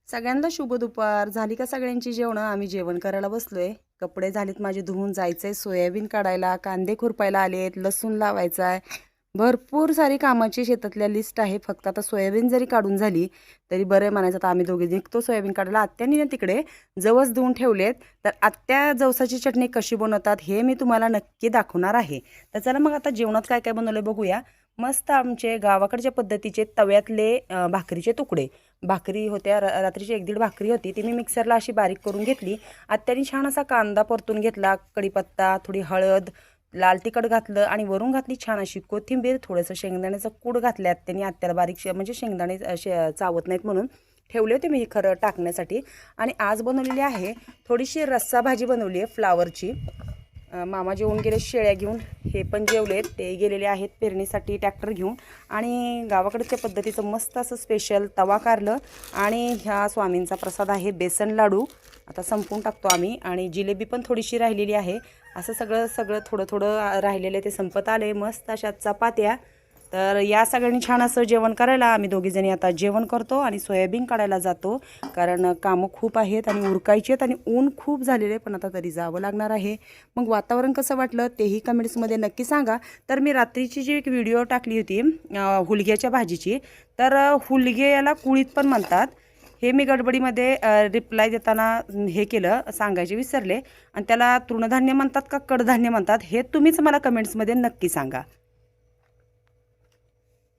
सगळ्यांना शुभ दुपार. झाली का सगळ्यांची जेवणं? आम्ही जेवण करायला बसलोय. कपडे झालेत माझे धुवून, जायचंय सोयाबीन काढायला, कांदे खुरपायला आलेत, लसूण लावायचा आहे. भरपूर सारी कामाची शेतातल्या लिस्ट आहे. फक्त आता सोयाबीन जरी काढून झाली तरी बरं म्हणायचं. आता आम्ही दोघे निघतो सोयाबीन काढायला. आत्यानी ना तिकडे जवस धुवून ठेवलेत. तर आत्या जवसाची चटणी कशी बनवतात हे मी तुम्हाला नक्की दाखवणार आहे. तर चला मग आता जेवणात काय काय बनवलं बघूया. मस्त आमचे गावाकडच्या पद्धतीचे तव्यातले भाकरीचे तुकडे. भाकरी होत्या रात्रीची 1-1.5 भाकरी होती, ती मी मिक्सरला अशी बारीक करून घेतली. आत्याने छान असा कांदा परतून घेतला, कढीपत्ता, थोडी हळद, लाल तिखट घातलं आणि वरून घातली छान अशी कोथिंबीर, थोडंसं शेंगदाण्याचं कूट घातलं आत्याने. आत्याला बारीक म्हणजे शेंगदाणे चावत नाहीत म्हणून ठेवले होते मी खरं टाकण्यासाठी. आणि आज बनवलेली आहे थोडीशी रस्सा भाजी बनवली आहे फ्लावरची. मामा जेवून गेले शेळ्या घेऊन, हे पण जेवलेत. ते गेलेले आहेत पेरणीसाठी ट्रॅक्टर घेऊन. आणि गावाकडच्या पद्धतीचं मस्त असं स्पेशल तवा कारलं. आणि ह्या स्वामींचा प्रसाद आहे बेसन लाडू. आता संपवून टाकतो आम्ही. आणि जिलेबी पण थोडीशी राहिलेली आहे. असं सगळं थोडं थोडं राहिलेलं ते संपत आले. मस्त अशा चपात्या. तर या सगळ्यांनी छान असं जेवण करायला आम्ही दोघीजणी आता जेवण करतो आणि सोयाबीन काढायला जातो. कारण कामं खूप आहेत आणि उरकायची आहेत आणि ऊन खूप झालेले, पण आता तरी जावं लागणार आहे. मग वातावरण कसं वाटलं तेही कमेंट्समध्ये नक्की सांगा. तर मी रात्रीची जी एक व्हिडिओ टाकली होती हुलग्याच्या भाजीची, तर हुलगे याला कुळीत पण म्हणतात. हे मी गडबडीमध्ये रिप्लाय देताना हे केलं, सांगायचे विसरले. आणि त्याला तृणधान्य म्हणतात का कडधान्य म्हणतात हे तुम्हीच मला कमेंट्समध्ये नक्की सांगा.